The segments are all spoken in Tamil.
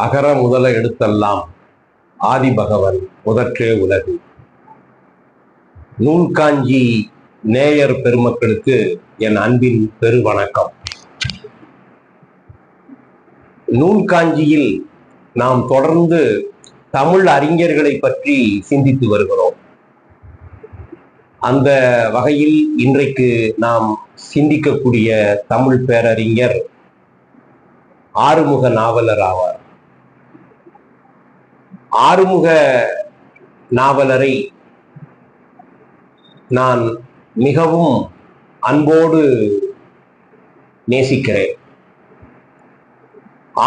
அகர முதல எழுத்தெல்லாம் ஆதிபகவன் முதற்றே உலகு. நூல்காஞ்சி நேயர் பெருமக்களுக்கு என் அன்பின் பெரு வணக்கம். நூல்காஞ்சியில் நாம் தொடர்ந்து தமிழ் அறிஞர்களை பற்றி சிந்தித்து வருகிறோம். அந்த வகையில் இன்றைக்கு நாம் சிந்திக்கக்கூடிய தமிழ் பேரறிஞர் ஆறுமுக நாவலர் ஆவார். ஆறுமுக நாவலரை நான் மிகவும் அன்போடு நேசிக்கிறேன்.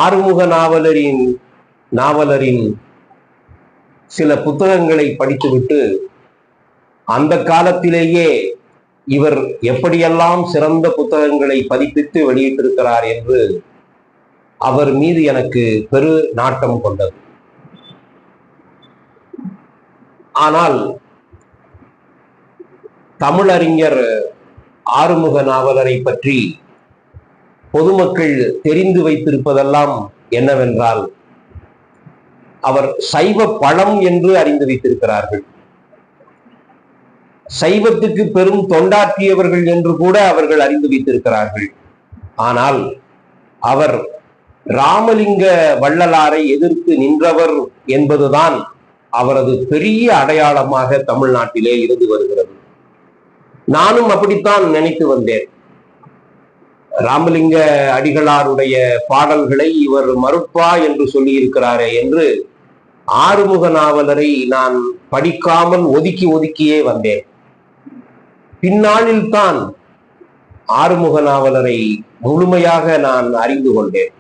ஆறுமுக நாவலரின் சில புத்தகங்களை படித்துவிட்டு அந்த காலத்திலேயே இவர் எப்படியெல்லாம் சிறந்த புத்தகங்களை பதிப்பித்து வெளியிட்டிருக்கிறார் என்று அவர் மீது எனக்கு பெரு நாட்டம் கொண்டது. ஆனால் தமிழறிஞர் ஆறுமுக நாவலரை பற்றி பொதுமக்கள் தெரிந்து வைத்திருப்பதெல்லாம் என்னவென்றால், அவர் சைவ பழம் என்று அறிந்து வைத்திருக்கிறார்கள். சைவத்துக்கு பெரும் தொண்டாற்றியவர்கள் என்று கூட அவர்கள் அறிந்து வைத்திருக்கிறார்கள். ஆனால் அவர் ராமலிங்க வள்ளலாரை எதிர்த்து நின்றவர் என்பதுதான் அவரது பெரிய அடையாளமாக தமிழ்நாட்டிலே இருந்து வருகிறது. நானும் அப்படித்தான் நினைத்து வந்தேன். ராமலிங்க அடிகளாருடைய பாடல்களை இவர் மறுப்பா என்று சொல்லி இருக்கிறாரே என்று ஆறுமுக நாவலரை நான் படிக்காமல் ஒதுக்கியே வந்தேன். பின்னாளில் தான் ஆறுமுக நாவலரை முழுமையாக நான் அறிந்து கொண்டேன்.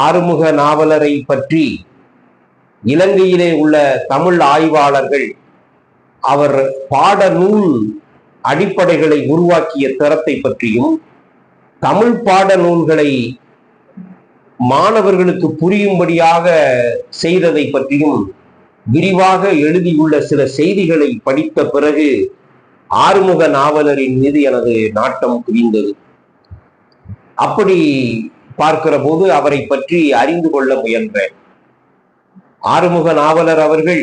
ஆறுமுக நாவலரை பற்றி இலங்கையிலே உள்ள தமிழ் ஆய்வாளர்கள் அவர் பாடநூல் அடிப்படைகளை உருவாக்கிய தரத்தை பற்றியும், தமிழ் பாட நூல்களை மாணவர்களுக்கு புரியும்படியாக செய்ததை பற்றியும் விரிவாக எழுதியுள்ள சில செய்திகளை படித்த பிறகு ஆறுமுக நாவலரின் மீது எனது நாட்டம் குவிந்தது. அப்படி பார்க்கிற போது அவரை பற்றி அறிந்து கொள்ள முயன்றேன். ஆறுமுக நாவலர் அவர்கள்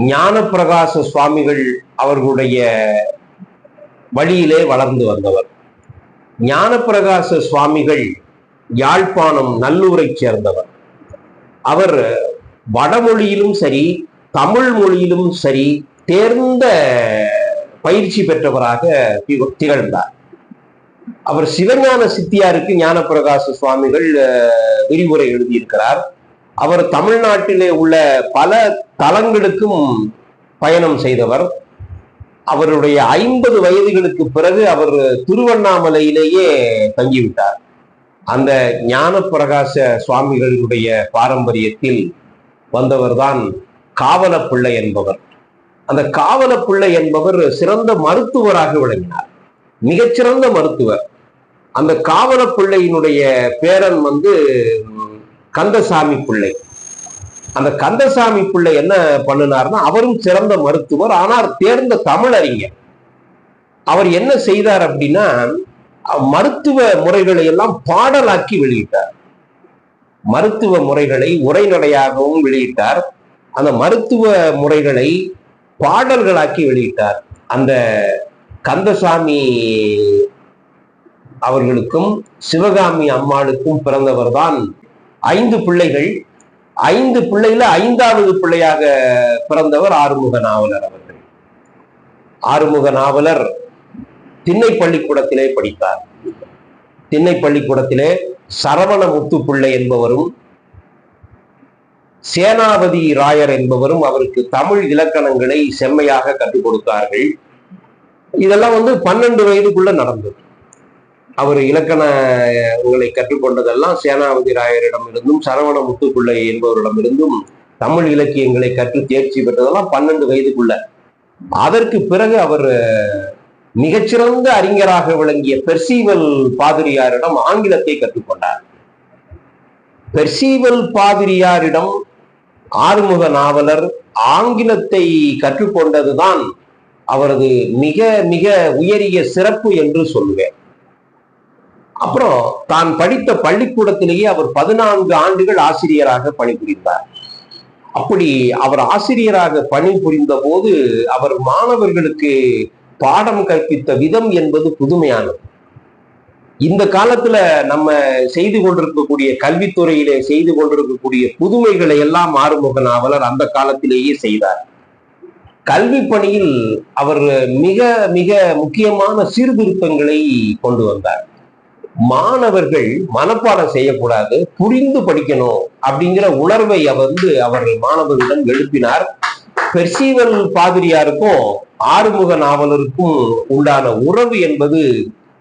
ஞானப்பிரகாச சுவாமிகள் அவர்களுடைய வழியிலே வளர்ந்து வந்தவர். ஞானப்பிரகாச சுவாமிகள் யாழ்ப்பாணம் நல்லூரை சேர்ந்தவர். அவர் வடமொழியிலும் சரி தமிழ் மொழியிலும் சரி தேர்ந்த பயிற்சி பெற்றவராக திகழ்ந்தார். அவர் சிவஞான சித்தியாருக்கு ஞானப்பிரகாச சுவாமிகள் விரிவுரை எழுதியிருக்கிறார். அவர் தமிழ்நாட்டிலே உள்ள பல தலங்களுக்கும் பயணம் செய்தவர். அவருடைய 50 வயதுகளுக்கு பிறகு அவர் திருவண்ணாமலையிலேயே தங்கிவிட்டார். அந்த ஞானப்பிரகாச சுவாமிகளுடைய பாரம்பரியத்தில் வந்தவர்தான் காவலப்பிள்ளை என்பவர். அந்த காவலப்பிள்ளை என்பவர் சிறந்த மருத்துவராக விளங்கினார், மிகச்சிறந்த மருத்துவர். அந்த காவலப்பிள்ளையினுடைய பேரன் கந்தசாமி பிள்ளை. அந்த கந்தசாமி பிள்ளை என்ன பண்ணினார்னா, அவரும் சிறந்த மருத்துவர், ஆனால் தேர்ந்த தமிழறிஞர். அவர் என்ன செய்தார் அப்படின்னா, மருத்துவ முறைகளை எல்லாம் பாடலாக்கி வெளியிட்டார். மருத்துவ முறைகளை உரைநடையாகவும் வெளியிட்டார். அந்த மருத்துவ முறைகளை பாடல்களாக்கி வெளியிட்டார். அந்த கந்தசாமி அவர்களுக்கும் சிவகாமி அம்மாளுக்கும் பிறந்தவர் தான் 5 பிள்ளைகள். 5 பிள்ளையில 5வது பிள்ளையாக பிறந்தவர் ஆறுமுக நாவலர் அவர்கள். ஆறுமுக நாவலர் திண்ணை பள்ளிக்கூடத்திலே படித்தார். திண்ணை பள்ளிக்கூடத்திலே சரவண முத்துப்பிள்ளை என்பவரும் சேனாபதி ராயர் என்பவரும் அவருக்கு தமிழ் இலக்கணங்களை செம்மையாக கற்றுக் கொடுத்தார்கள். இதெல்லாம் 12 வயதுக்குள்ள நடந்தது. அவர் இலக்கணங்களை கற்றுக்கொண்டதெல்லாம் சேனாபதி ராயரிடமிருந்தும் சரவண முத்துப்பிள்ளை என்பவரிடமிருந்தும் தமிழ் இலக்கியங்களை கற்று தேர்ச்சி பெற்றதெல்லாம் 12 வயதுக்குள்ள. அதற்கு பிறகு அவர் மிகச்சிறந்த அறிஞராக விளங்கிய பெர்சிவல் பாதிரியாரிடம் ஆங்கிலத்தை கற்றுக்கொண்டார். பெர்சிவல் பாதிரியாரிடம் ஆறுமுக நாவலர் ஆங்கிலத்தை கற்றுக்கொண்டதுதான் அவரது மிக மிக உயரிய சிறப்பு என்று சொல்லுவேன். அப்புறம் தான் படித்த பள்ளிக்கூடத்திலேயே அவர் 14 ஆண்டுகள் ஆசிரியராக பணிபுரிந்தார். அப்படி அவர் ஆசிரியராக பணிபுரிந்த போது அவர் மாணவர்களுக்கு பாடம் கற்பித்த விதம் என்பது புதுமையானது. இந்த காலத்துல நம்ம செய்து கொண்டிருக்கக்கூடிய கல்வித்துறையிலே செய்து கொண்டிருக்கக்கூடிய புதுமைகளை எல்லாம் ஆறுமுக நாவலர் அந்த காலத்திலேயே செய்தார். கல்வி பணியில் அவர் மிக மிக முக்கியமான சீர்திருத்தங்களை கொண்டு வந்தார். மாணவர்கள் மனப்பாடம் செய்யக்கூடாது, புரிந்து படிக்கணும் அப்படிங்கிற உணர்வை அவர் மாணவர்களிடம் எழுப்பினார். பெர்சிவல் பாதிரியாருக்கும் ஆறுமுக நாவலருக்கும் உண்டான உறவு என்பது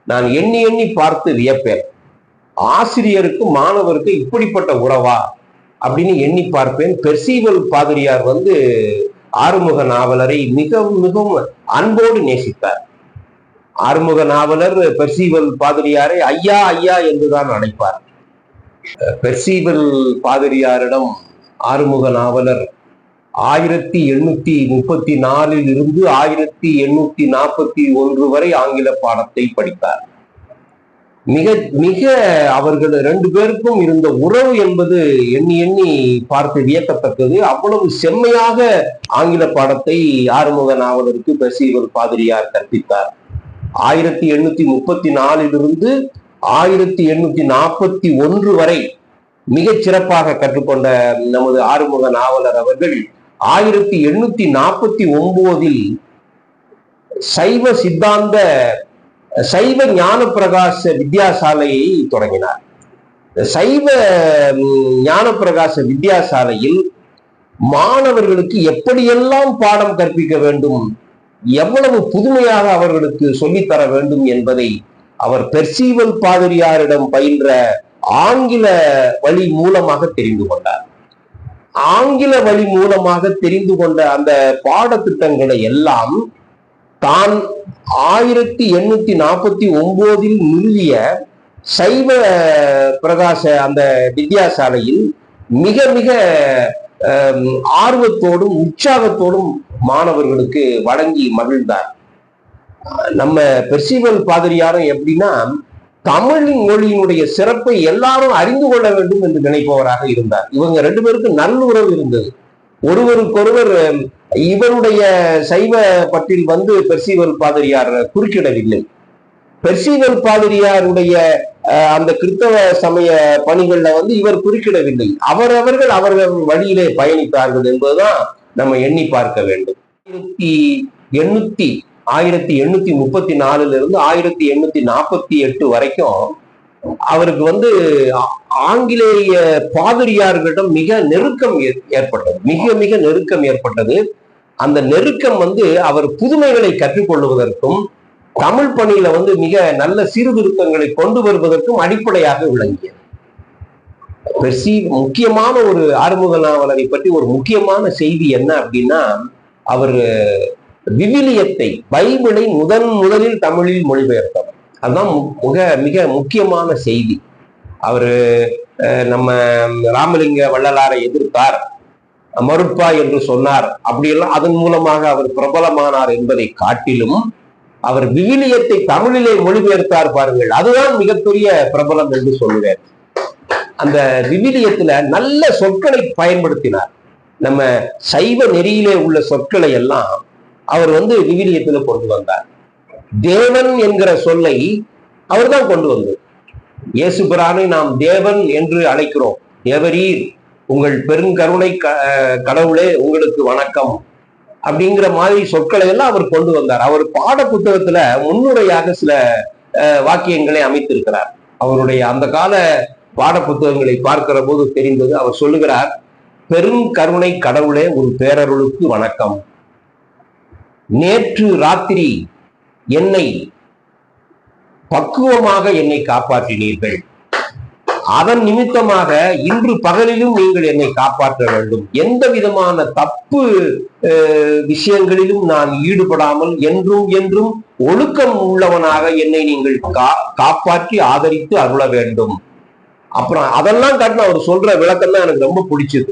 நான் எண்ணி எண்ணி பார்த்து வியப்பேன். ஆசிரியருக்கும் மாணவருக்கும் இப்படிப்பட்ட உறவா அப்படின்னு எண்ணி பார்ப்பேன். பெர்சிவல் பாதிரியார் ஆறுமுக நாவலரை மிகவும் மிகவும் அன்போடு நேசித்தார். ஆறுமுக நாவலர் பெர்சிவல் பாதிரியாரை ஐயா ஐயா என்றுதான் அழைப்பார். பெர்சிவல் பாதிரியாரிடம் ஆறுமுக நாவலர் 1834 இருந்து 1841 வரை ஆங்கில பாடத்தை படித்தார். மிக மிக அவர்கள் 2 பேருக்கும் இருந்த உறவு என்பது எண்ணி எண்ணி பார்த்து வியக்கத்தக்கது. அவ்வளவு செம்மையாக ஆங்கில பாடத்தை ஆறுமுக நாவலருக்கு பெர்சிவல் பாதிரியார் கற்பித்தார். 1834 இருந்து 1841 வரை மிகச் சிறப்பாக கற்றுக்கொண்ட நமது ஆறுமுக நாவலர் அவர்கள் 1849 சைவ ஞான பிரகாச வித்யாசாலையை தொடங்கினார். சைவ ஞான பிரகாச வித்யாசாலையில் மாணவர்களுக்கு எப்படியெல்லாம் பாடம் கற்பிக்க வேண்டும், எவ்வளவு புதுமையாக அவர்களுக்கு சொல்லித்தர வேண்டும் என்பதை அவர் பெர்சிவல் பாதிரியாரிடம் பயின்ற ஆங்கில வழி மூலமாக தெரிந்து கொண்டார். ஆங்கில வழி மூலமாக தெரிந்து கொண்ட அந்த பாடத்திட்டங்களை எல்லாம் தான் 1849 நிறுவிய சைவ பிரகாச அந்த வித்யாசாலையில் மிக மிக ஆர்வத்தோடும் உற்சாகத்தோடும் மாணவர்களுக்கு வழங்கி மகிழ்ந்தார். நம்ம பெர்சிவல் பாதிரியாரும் எப்படின்னா, தமிழின் மொழியினுடைய சிறப்பை எல்லாரும் அறிந்து கொள்ள வேண்டும் என்று நினைப்பவராக இருந்தார். இவங்க 2 பேருக்கும் நல்லுறவு இருந்தது. ஒருவருக்கொருவர் இவருடைய சைவ பற்றில் பெர்சிவல் பாதிரியார் குறுக்கிடவில்லை. பெர்சிவல் பாதிரியாருடைய அந்த கிறிஸ்தவ சமய பணிகள்ல இவர் குறுக்கிடவில்லை. அவர்கள் வழியிலே பயணித்தார்கள் என்பதுதான் நம்ம எண்ணி பார்க்க வேண்டும். 1834 இருந்து 1848 வரைக்கும் அவருக்கு ஆங்கிலேய பாதிரியார்களிடம் மிக நெருக்கம் ஏற்பட்டது. மிக மிக நெருக்கம் ஏற்பட்டது. அந்த நெருக்கம் அவர் புதுமைகளை கற்றுக்கொள்வதற்கும் தமிழ் பணியில மிக நல்ல சீர்திருத்தங்களை கொண்டு வருவதற்கும் அடிப்படையாக விளங்கியது. முக்கியமான ஒரு ஆறுமுக நாவலரை பற்றி ஒரு முக்கியமான செய்தி என்ன அப்படின்னா, அவர் விவிலியத்தை, பைபிளை முதலில் தமிழில் மொழிபெயர்த்தவர். அதுதான் மிக முக்கியமான செய்தி. அவரு நம்ம ராமலிங்க வள்ளலாரை எதிர்த்தார், மறுப்பா என்று சொன்னார், அப்படியெல்லாம் அதன் மூலமாக அவர் பிரபலமானார் என்பதை காட்டிலும் அவர் விவிலியத்தை தமிழிலே மொழிபெயர்த்தார் பாருங்கள், அதுதான் மிகப்பெரிய பிரபலம் என்று சொல்லுவேன். அந்த விவிலியத்துல நல்ல சொற்களை பயன்படுத்தினார். நம்ம சைவ நெறியிலே உள்ள சொற்களை எல்லாம் அவர் விவிலியத்துல கொண்டு வந்தார். தேவன் என்கிற சொல்லை அவர் தான் கொண்டு வந்தார். இயேசு பிரானை நாம் தேவன் என்று அழைக்கிறோம். தேவரீர், உங்கள் பெருங்கருணை கடவுளே, உங்களுக்கு வணக்கம் அப்படிங்கிற மாதிரி சொற்களை எல்லாம் அவர் கொண்டு வந்தார். அவர் பாட புத்தகத்துல முன்னுரையாக சில வாக்கியங்களை அமைத்திருக்கிறார். அவருடைய அந்த கால பாட புத்தகங்களை பார்க்கிற போது தெரிந்தது. அவர் சொல்லுகிறார், பெருங்கருணை கடவுளே, உன் பேரருளுக்கு வணக்கம். நேற்று ராத்திரி என்னை பக்குவமாக என்னை காப்பாற்றினீர்கள், அதன் நிமித்தமாக இன்று பகலிலும் நீங்கள் என்னை காப்பாற்ற வேண்டும். எந்த விதமான தப்பு விஷயங்களிலும் நான் ஈடுபடாமல் என்றும் என்றும் ஒழுக்கம் உள்ளவனாக என்னை நீங்கள் காப்பாற்றி ஆதரித்து அருள வேண்டும். அப்புறம் அதெல்லாம் காட்டின அவர் சொல்ற விளக்கம் தான் எனக்கு ரொம்ப பிடிச்சது.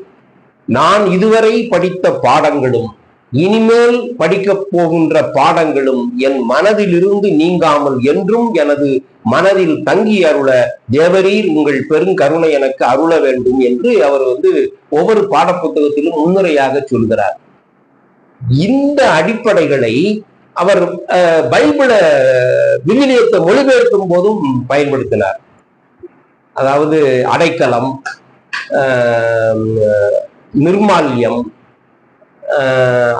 நான் இதுவரை படித்த பாடங்களும் இனிமேல் படிக்கப் போகின்ற பாடங்களும் என் மனதிலிருந்து நீங்காமல் என்றும் எனது மனதில் தங்கி அருள தேவரீர் உங்கள் பெருங்கருணை எனக்கு அருள வேண்டும் என்று அவர் ஒவ்வொரு பாடப்புத்தகத்திலும் முன்னுரையாக சொல்கிறார். இந்த அடிப்படைகளை அவர் பைபிளை விவிலியத்தை மொழிபெயர்க்கும் போதும் பயன்படுத்தினார். அதாவது அடைக்கலம், நிர்மால்யம்,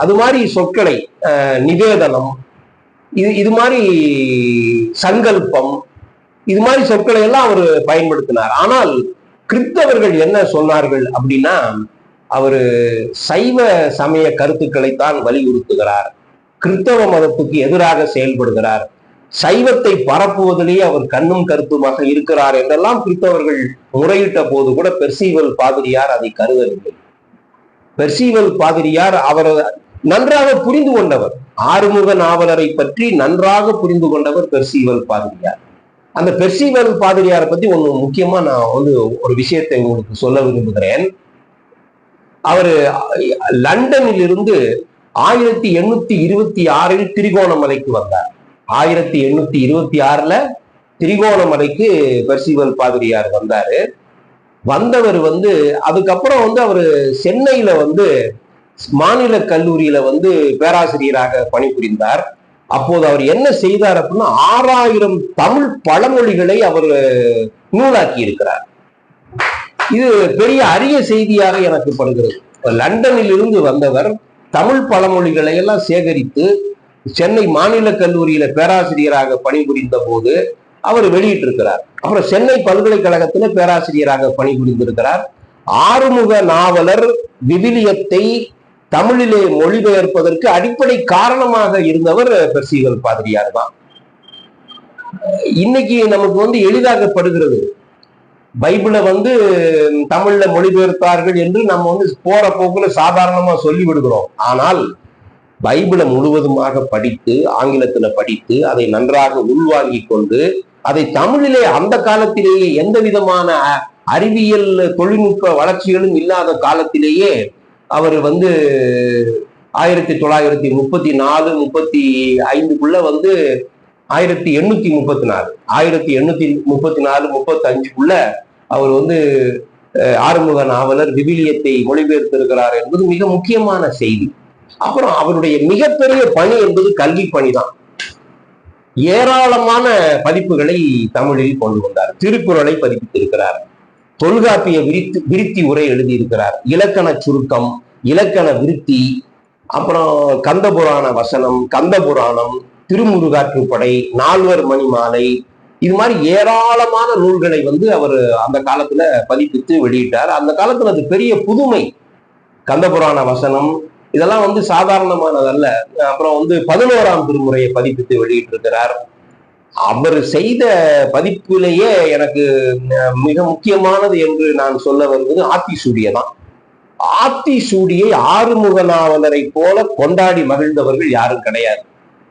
அது மாதிரி சொற்களை, நிவேதனம், இது மாதிரி சங்கல்பம், இது மாதிரி சொற்களை எல்லாம் அவர் பயன்படுத்தினார். ஆனால் கிறிஸ்தவர்கள் என்ன சொன்னார்கள் அப்படின்னா, அவரு சைவ சமய கருத்துக்களைத்தான் வலியுறுத்துகிறார், கிறிஸ்தவ மதத்துக்கு எதிராக செயல்படுகிறார், சைவத்தை பரப்புவதிலேயே அவர் கண்ணும் கருத்துமாக இருக்கிறார் என்றெல்லாம் கிறிஸ்தவர்கள் முறையிட்ட போது கூட பெர்சிவல் பாதிரியார் அதை கருதவில்லை. பெர்சிவல் பாதிரியார் அவர் நன்றாக புரிந்து கொண்டவர், ஆறுமுக நாவலரை பற்றி நன்றாக புரிந்து கொண்டவர் பெர்சிவல் பாதிரியார். அந்த பெர்சிவல் பாதிரியாரை பத்தி ஒண்ணு முக்கியமா நான் ஒரு விஷயத்தை உங்களுக்கு சொல்ல விரும்புகிறேன். அவரு லண்டனில் இருந்து 1826 திரிகோணமலைக்கு வந்தார். 1826 திரிகோணமலைக்கு பெர்சிவல் பாதிரியார் வந்தாரு. வந்தவர் அதுக்கப்புறம் அவரு சென்னையில மாநில கல்லூரியில பேராசிரியராக பணிபுரிந்தார். அப்போது அவர் என்ன செய்தார் அப்படின்னா, 6000 தமிழ் பழமொழிகளை அவர் நூலாக்கி இருக்கிறார். இது பெரிய அரிய செய்தியாக எனக்கு படுகிறது. லண்டனில் இருந்து வந்தவர் தமிழ் பழமொழிகளை எல்லாம் சேகரித்து சென்னை மாநில கல்லூரியில பேராசிரியராக பணிபுரிந்த போது அவர் வெளியிட்டிருக்கிறார். அப்புறம் சென்னை பல்கலைக்கழகத்துல பேராசிரியராக பணிபுரிந்திருக்கிறார். ஆறுமுக நாவலர் விவிலியத்தை தமிழிலே மொழிபெயர்ப்பதற்கு அடிப்படை காரணமாக இருந்தவர் பெர்சிவல் பாதிரியார் தான். இன்னைக்கு நமக்கு எளிதாக்கப்படுகிறது, பைபிளை தமிழ்ல மொழிபெயர்த்தார்கள் என்று நம்ம போற போக்குல சாதாரணமா சொல்லி விடுகிறோம். ஆனால் பைபிளை முழுவதுமாக படித்து, ஆங்கிலத்துல படித்து, அதை நன்றாக உள்வாங்கி கொண்டு, அதை தமிழிலே அந்த காலத்திலேயே எந்த விதமான அறிவியல் தொழில்நுட்ப வளர்ச்சிகளும் இல்லாத காலத்திலேயே அவர் 1934 35 35 அவர் ஆறுமுக நாவலர் விவிலியத்தை மொழிபெயர்த்திருக்கிறார் என்பது மிக முக்கியமான செய்தி. அப்புறம் அவருடைய மிகப்பெரிய பணி என்பது கல்வி பணிதான். ஏராளமான பதிப்புகளை தமிழில் கொண்டு வந்தார். திருக்குறளை பதிப்பித்திருக்கிறார், தொல்காப்பிய விருத்தி உரை எழுதியிருக்கிறார், இலக்கண சுருக்கம், இலக்கண விருத்தி, அப்புறம் கந்த புராண வசனம், கந்த புராணம், திருமுருகாற்றுப்படை, நால்வர் மணி மாலை, இது மாதிரி ஏராளமான நூல்களை அவர் அந்த காலத்துல பதிப்பித்து வெளியிட்டார். அந்த காலத்துல அது பெரிய புதுமை. கந்த புராண வசனம் இதெல்லாம் சாதாரணமானதல்ல. அப்புறம் 11ஆம் திருமுறையை பதிப்பித்து வெளியிட்டிருக்கிறார். அவர் செய்த பதிப்பிலேயே எனக்கு மிக முக்கியமானது என்று நான் சொல்ல வருவது ஆத்திசூடியை தான். ஆத்திசூடியை ஆறுமுக நாவலரை போல கொண்டாடி மகிழ்ந்தவர்கள் யாரும் கிடையாது.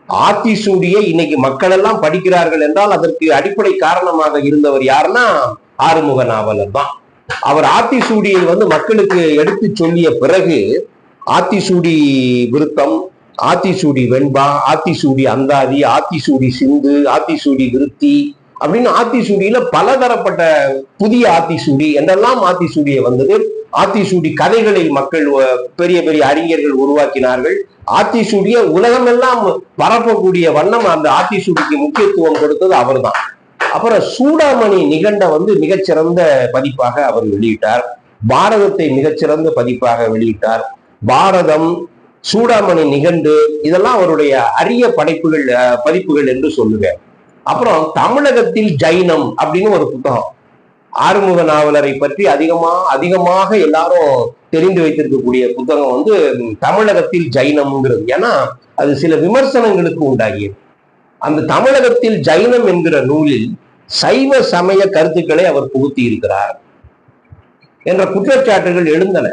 ஆத்திசூடியை இன்னைக்கு மக்கள் எல்லாம் படிக்கிறார்கள் என்றால் அதற்கு அடிப்படை காரணமாக இருந்தவர் யாருன்னா ஆறுமுக நாவலர் தான். அவர் ஆத்திசூடியை மக்களுக்கு எடுத்து சொல்லிய பிறகு ஆத்திசூடி விருத்தம், ஆத்திசூடி வெண்பா, ஆத்திசூடி அந்தாதி, ஆத்திசூடி சிந்து, ஆத்திசூடி விருத்தி அப்படின்னு ஆத்திசூடியில பலதரப்பட்ட புதிய ஆத்திசூடி என்றெல்லாம் ஆத்திசூடியை வந்தது. ஆத்திசூடி கதைகளை மக்கள் பெரிய பெரிய அறிஞர்கள் உருவாக்கினார்கள். ஆத்திசூடியை உலகமெல்லாம் பரப்பக்கூடிய வண்ணம் அந்த ஆத்திசூடிக்கு முக்கியத்துவம் கொடுத்தது அவர் தான். அப்புறம் சூடாமணி நிகண்ட மிகச்சிறந்த பதிப்பாக அவர் வெளியிட்டார். பாரதத்தை மிகச்சிறந்த பதிப்பாக வெளியிட்டார். பாரதம், சூடாமணி நிகண்டு இதெல்லாம் அவருடைய அரிய பதிப்புகள் என்று சொல்லுவேன். அப்புறம் தமிழகத்தில் ஜைனம் அப்படின்னு ஒரு புத்தகம், ஆறுமுக நாவலரை பற்றி அதிகமாக எல்லாரும் தெரிந்து வைத்திருக்கக்கூடிய புத்தகம் தமிழகத்தில் ஜைனம்ங்கிறது. ஏன்னா அது சில விமர்சனங்களுக்கு உண்டாகியது. அந்த தமிழகத்தில் ஜைனம் என்கிற நூலில் சைவ சமய கருத்துக்களை அவர் புகுத்தி இருக்கிறார் என்ற குற்றச்சாட்டுகள் எழுந்தன.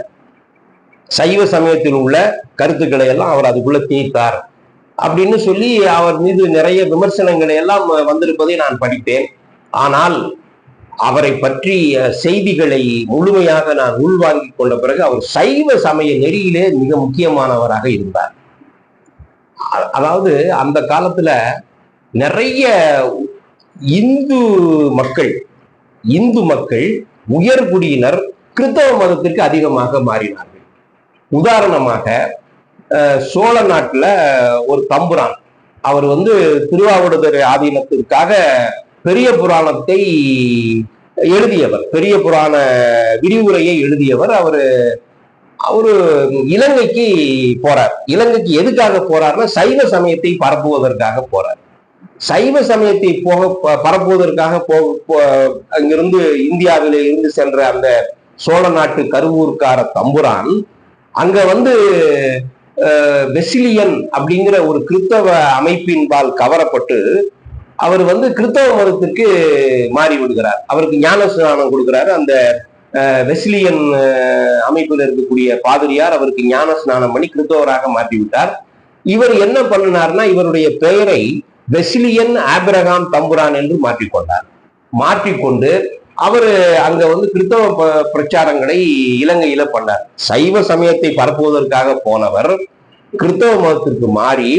சைவ சமயத்தில் உள்ள கருத்துக்களை எல்லாம் அவர் அதுக்குள்ள தீர்த்தார் அப்படின்னு சொல்லி அவர் மீது நிறைய விமர்சனங்களை எல்லாம் வந்திருப்பதை நான் படித்தேன். ஆனால் அவரை பற்றிய செய்திகளை முழுமையாக நான் உள்வாங்கிக் கொண்ட பிறகு அவர் சைவ சமய நெறியிலே மிக முக்கியமானவராக இருந்தார். அதாவது அந்த காலத்துல நிறைய இந்து மக்கள் உயர்குடியினர் கிறிஸ்தவ மதத்திற்கு அதிகமாக மாறினார்கள். உதாரணமாக சோழ நாட்டுல ஒரு தம்புரான், அவர் திருவாவடுதுறை ஆதீனத்திற்காக பெரிய புராணத்தை எழுதியவர், பெரிய புராண விரிவுரையை எழுதியவர். அவரு இலங்கைக்கு போறார். இலங்கைக்கு எதுக்காக போறாருன்னா சைவ சமயத்தை பரப்புவதற்காக போறார். சைவ சமயத்தை பரப்புவதற்காக அங்கிருந்து இந்தியாவில இருந்து சென்ற அந்த சோழ நாட்டு கருவூர்கார தம்புரான் அங்க வெசிலியன் அப்படிங்கிற ஒரு கிறிஸ்தவ அமைப்பின்பால் கவரப்பட்டு அவர் கிறிஸ்தவ மதத்திற்கு மாறி விடுகிறார். அவருக்கு ஞான ஸ்நானம் கொடுக்கிறாரு. அந்த வெசிலியன் அமைப்பில் இருக்கக்கூடிய பாதிரியார் அவருக்கு ஞான ஸ்நானம் பண்ணி கிறிஸ்தவராக மாற்றி விட்டார். இவர் என்ன பண்ணினார்னா இவருடைய பெயரை வெசிலியன் ஆபிரகாம் தம்புரான் என்று மாற்றிக்கொண்டார். மாற்றிக்கொண்டு அவர் அங்க கிறிஸ்தவ பிரச்சாரங்களை இலங்கையில பண்ணார். சைவ சமயத்தை பரப்புவதற்காக போனவர் கிறிஸ்தவ மதத்திற்கு மாறி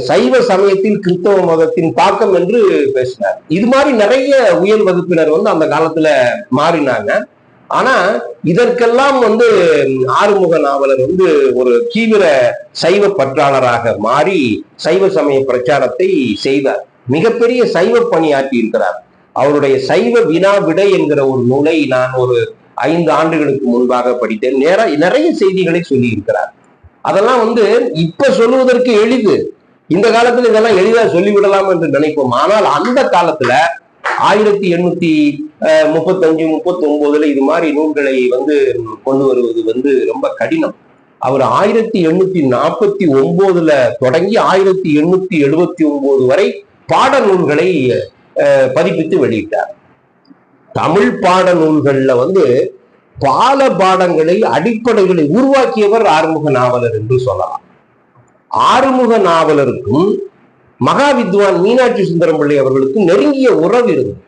சைவ சமயத்தில் கிறிஸ்தவ மதத்தின் தாக்கம் என்று பேசினார். இது மாதிரி நிறைய உயர் வகுப்பினர் அந்த காலத்துல மாறினாங்க. ஆனா இதற்கெல்லாம் ஆறுமுக நாவலர் ஒரு தீவிர சைவ பற்றாளராக மாறி சைவ சமய பிரச்சாரத்தை செய்தார். மிகப்பெரிய சைவ பணியாற்றி இருக்கிறார். அவருடைய சைவ வினா விடை என்கிற ஒரு நூலை நான் ஒரு 5 ஆண்டுகளுக்கு முன்பாக படித்தேன். நிறைய செய்திகளை சொல்லி இருக்கிறார். அதெல்லாம் இப்ப சொல்லுவதற்கு எளிது. இந்த காலத்துல இதெல்லாம் எளிதா சொல்லிவிடலாம் என்று நினைப்போம். ஆனால் அந்த காலத்துல 1835-39 இது மாதிரி நூல்களை கொண்டு வருவது ரொம்ப கடினம். அவர் 1849 தொடங்கி 1879 வரை பாட நூல்களை பதிப்பித்து வெளியிட்டார். தமிழ் பாட நூல்கள்ல பால பாடங்களை அடிப்படைகளை உருவாக்கியவர் ஆறுமுக நாவலர் என்று சொல்லலாம். ஆறுமுக நாவலருக்கும் மகா வித்வான் மீனாட்சி சுந்தரம் பிள்ளை அவர்களுக்கும் நெருங்கிய உறவு இருந்தது.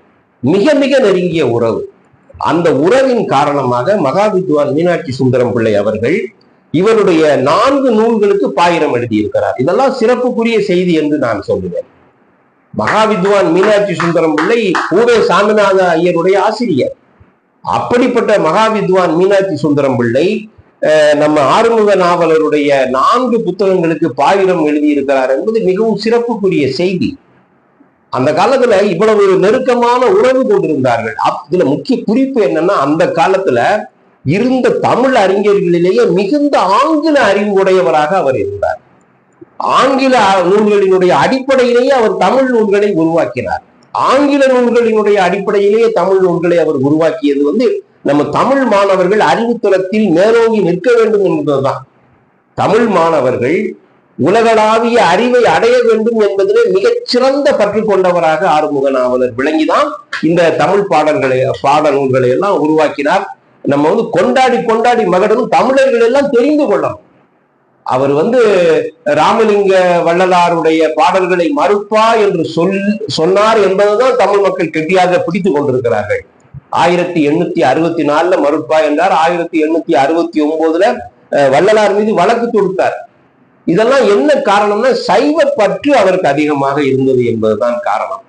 மிக மிக நெருங்கிய உறவு. அந்த உறவின் காரணமாக மகா வித்வான் மீனாட்சி சுந்தரம் பிள்ளை அவர்கள் இவருடைய 4 நூல்களுக்கு பாயிரம் எழுதியிருக்கிறார். இதெல்லாம் சிறப்புக்குரிய செய்தி என்று நான் சொல்லுவேன். மகா வித்வான் மீனாட்சி சுந்தரம் பிள்ளை பூவே சாமிநாத ஐயருடைய ஆசிரியர். அப்படிப்பட்ட மகா வித்வான் மீனாட்சி சுந்தரம் பிள்ளை நம்ம ஆறுமுக நாவலருடைய 4 புத்தகங்களுக்கு பாயிரம் எழுதியிருக்கிறார் என்பது மிகவும் சிறப்புக்குரிய செய்தி. அந்த காலத்துல இவ்வளவு நெருக்கமான உறவு கொண்டிருந்தார்கள். இதுல முக்கிய குறிப்பு என்னன்னா, அந்த காலத்துல இருந்த தமிழ் அறிஞர்களிலேயே மிகுந்த ஆங்கில அறிவு உடையவராக அவர் இருந்தார். ஆங்கில நூல்களினுடைய அடிப்படையிலேயே அவர் தமிழ் நூல்களை உருவாக்கினார். ஆங்கில நூல்களினுடைய அடிப்படையிலேயே தமிழ் நூல்களை அவர் உருவாக்கியது நம்ம தமிழ் மாணவர்கள் அறிவுத்தளத்தில் மேலோங்கி நிற்க வேண்டும் என்பதுதான். தமிழ் மாணவர்கள் உலகளாவிய அறிவை அடைய வேண்டும் என்பதிலே மிகச்சிறந்த பற்று கொண்டவராக ஆறுமுக நாவலர் விளங்கிதான் இந்த தமிழ் பாட நூல்களை எல்லாம் உருவாக்கினார். நம்ம கொண்டாடி கொண்டாடி மகனும் தமிழர்கள் எல்லாம் தெரிந்து கொள்ளணும். அவர் ராமலிங்க வள்ளலாருடைய பாடல்களை மறுப்பா என்று சொன்னார் என்பதுதான் தமிழ் மக்கள் கெட்டியாக பிடித்துக் கொண்டிருக்கிறார்கள். 1864 மறுப்பா என்றார். 1869 வள்ளலார் மீது வழக்கு தொடுத்தார். இதெல்லாம் என்ன காரணம்னா சைவ பற்று அவருக்கு அதிகமாக இருந்தது என்பதுதான் காரணம்.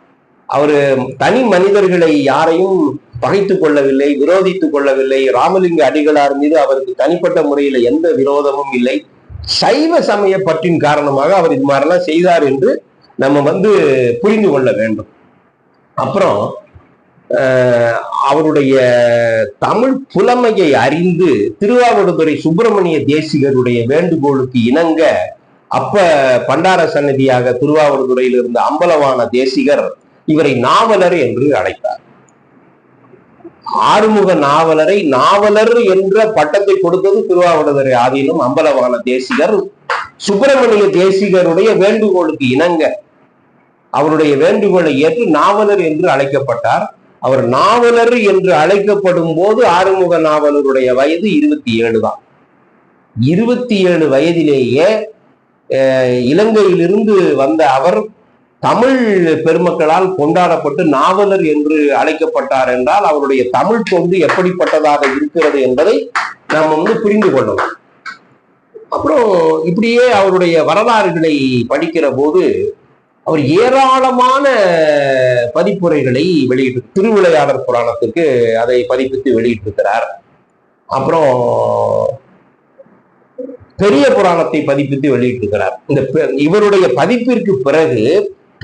அவரு தனி மனிதர்களை யாரையும் பகைத்துக் கொள்ளவில்லை, விரோதித்துக் கொள்ளவில்லை. ராமலிங்க அடிகளார் மீது அவருக்கு தனிப்பட்ட முறையில எந்த விரோதமும் இல்லை. சைவ சமய பற்றின் காரணமாக அவர் இது மாதிரிலாம் செய்தார் என்று நம்ம புரிந்து கொள்ள வேண்டும். அப்புறம் அவருடைய தமிழ் புலமையை அறிந்து திருவாவடுதுறை சுப்பிரமணிய தேசிகருடைய வேண்டுகோளுக்கு இணங்க அப்ப பண்டார சன்னதியாக திருவாவடுதுறையில் இருந்த அம்பலவான தேசிகர் இவரை நாவலர் என்று அழைத்தார். ஆறுமுக நாவலரை நாவலர் என்ற பட்டத்தை கொடுத்தது திருவாவடுதுறை ஆதீனம் அம்பலவான தேசிகர். சுப்பிரமணிய தேசிகருடைய வேண்டுகோளுக்கு இணங்க அவருடைய வேண்டுகோளை ஏற்று நாவலர் என்று அழைக்கப்பட்டார். அவர் நாவலர் என்று அழைக்கப்படும் போது ஆறுமுக நாவலருடைய வயது 27 தான். 27 வயதிலேயே இலங்கையிலிருந்து வந்த அவர் தமிழ் பெருமக்களால் கொண்டாடப்பட்டு நாவலர் என்று அழைக்கப்பட்டார் என்றால் அவருடைய தமிழ் தொண்டு எப்படிப்பட்டதாக இருக்கிறது என்பதை நாம் புரிந்து கொள்ளலாம். அப்புறம் இப்படியே அவருடைய வரலாறுகளை படிக்கிற போது அவர் ஏராளமான பதிப்புரைகளை வெளியிட்டு, திருவிளையாடற் புராணத்துக்கு அதை பதிப்பித்து வெளியிட்டிருக்கிறார். அப்புறம் பெரிய புராணத்தை பதிப்பித்து வெளியிட்டிருக்கிறார். இவருடைய பதிப்பிற்கு பிறகு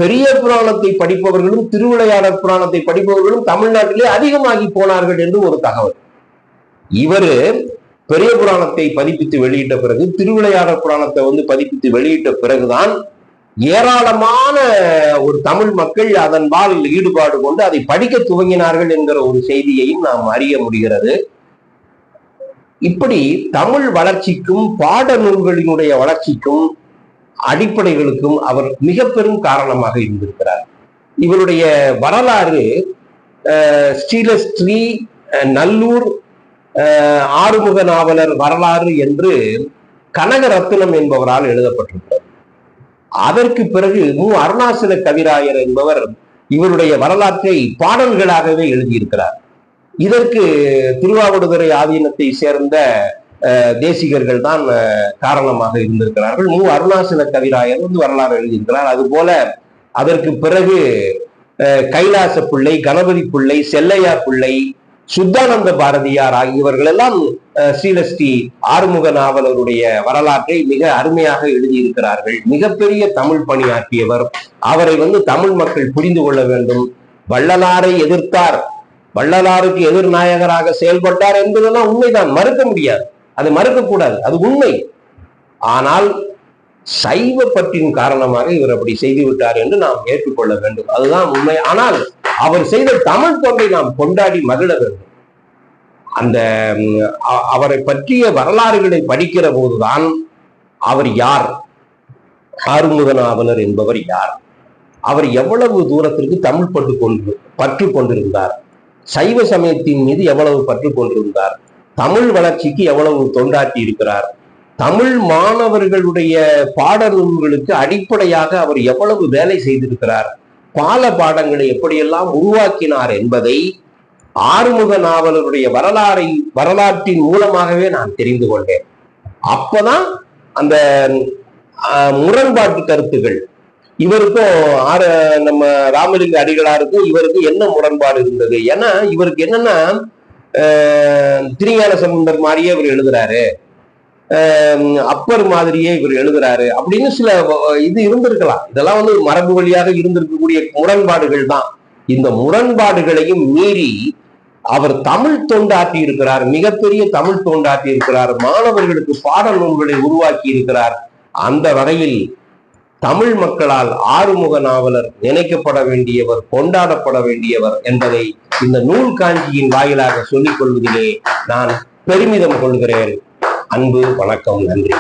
பெரிய புராணத்தை படிப்பவர்களும் திருவிளையாடற் புராணத்தை படிப்பவர்களும் தமிழ்நாட்டிலே அதிகமாகி போனார்கள் என்று ஒரு தகவல். இவரு பெரிய புராணத்தை பதிப்பித்து வெளியிட்ட பிறகு, திருவிளையாடற் புராணத்தை பதிப்பித்து வெளியிட்ட பிறகுதான் ஏராளமான ஒரு தமிழ் மக்கள் அதன்பால் ஈடுபாடு கொண்டு அதை படிக்க துவங்கினார்கள் என்கிற ஒரு செய்தியையும் நாம் அறிய முடிகிறது. இப்படி தமிழ் வளர்ச்சிக்கும் பாட நூல்களினுடைய வளர்ச்சிக்கும் அடிப்படைகளுக்கும் அவர் மிக பெரும் காரணமாக இருந்திருக்கிறார். இவருடைய வரலாறு ஸ்ரீலஸ்ரீ நல்லூர் ஆறுமுக நாவலர் வரலாறு என்று கனகரத்னம் என்பவரால் எழுதப்பட்டிருக்கிறார். அதற்கு பிறகு அருணாசல கவிராயர் என்பவர் இவருடைய வரலாற்றை பாடல்களாகவே எழுதியிருக்கிறார். இதற்கு திருவாவடுதுறை ஆதீனத்தை சேர்ந்த தேசிகர்கள் தான் காரணமாக இருந்திருக்கிறார்கள். அருணாசல கவிராயர் வரலாறு எழுதியிருக்கிறார். அதுபோல அதற்கு பிறகு கைலாச பிள்ளை, கணபதி பிள்ளை, செல்லையா பிள்ளை, சுத்தானந்த பாரதியார் ஆகியவர்கள் எல்லாம் ஸ்ரீலஸ்ரீ ஆறுமுக நாவலருடைய வரலாற்றை மிக அருமையாக எழுதியிருக்கிறார்கள். மிகப்பெரிய தமிழ் பணியாற்றியவர். அவரை தமிழ் மக்கள் புரிந்து கொள்ள வேண்டும். வள்ளலாரை எதிர்த்தார், வள்ளலாருக்கு எதிர் நாயகராக செயல்பட்டார் என்பதெல்லாம் உண்மைதான், மறுக்க முடியாது, அதை மறுக்கக்கூடாது, அது உண்மை. ஆனால் சைவ பற்றின் காரணமாக இவர் அப்படி செய்து விட்டார் என்று நாம் ஏற்றுக்கொள்ள வேண்டும், அதுதான் உண்மை. ஆனால் அவர் செய்த தமிழ் தொண்டை நாம் கொண்டாடி மகிழ வேண்டும். அந்த அவரை பற்றிய வரலாறுகளை படிக்கிற போதுதான் அவர் யார், ஆறுமுக நாவலர் என்பவர் யார், அவர் எவ்வளவு தூரத்திற்கு தமிழ் பற்று கொண்டிருந்தார், சைவ சமயத்தின் மீது எவ்வளவு பற்று கொண்டிருந்தார், தமிழ் வளர்ச்சிக்கு எவ்வளவு தொண்டாற்றி இருக்கிறார், தமிழ் மாணவர்களுடைய பாடநூல்களுக்கு அடிப்படையாக அவர் எவ்வளவு வேலை செய்திருக்கிறார், பால பாடங்களை எப்படியெல்லாம் உருவாக்கினார் என்பதை ஆறுமுக நாவலருடைய வரலாற்றின் மூலமாகவே நான் தெரிந்து கொண்டேன். அப்பதான் அந்த முரண்பாட்டு கருத்துகள், இவருக்கும் நம்ம ராமலிங்க அடிகளாருக்கும் இவருக்கும் என்ன முரண்பாடு இருந்தது? ஏன்னா இவருக்கு என்னன்னா திருஞான சம்பந்தர் மாதிரியே இவர் எழுதுறாரு, அப்பர் மாதிரியே இவர் எழுதுறாரு அப்படின்னு சில இது இருந்திருக்கலாம். இதெல்லாம் மரபு வழியாக இருந்திருக்கக்கூடிய முரண்பாடுகள் தான். இந்த முரண்பாடுகளையும் மீறி அவர் தமிழ் தொண்டாற்றி இருக்கிறார், மிகப்பெரிய தமிழ் தொண்டாற்றி இருக்கிறார், மாணவர்களுக்கு பாட நூல்களை உருவாக்கி இருக்கிறார். அந்த வகையில் தமிழ் மக்களால் ஆறுமுக நாவலர் நினைக்கப்பட வேண்டியவர், கொண்டாடப்பட வேண்டியவர் என்பதை இந்த நூல் காஞ்சியின் வாயிலாக சொல்லிக் கொள்வதிலே நான் பெருமிதம் கொள்கிறேன். அன்பு வணக்கம், நன்றி.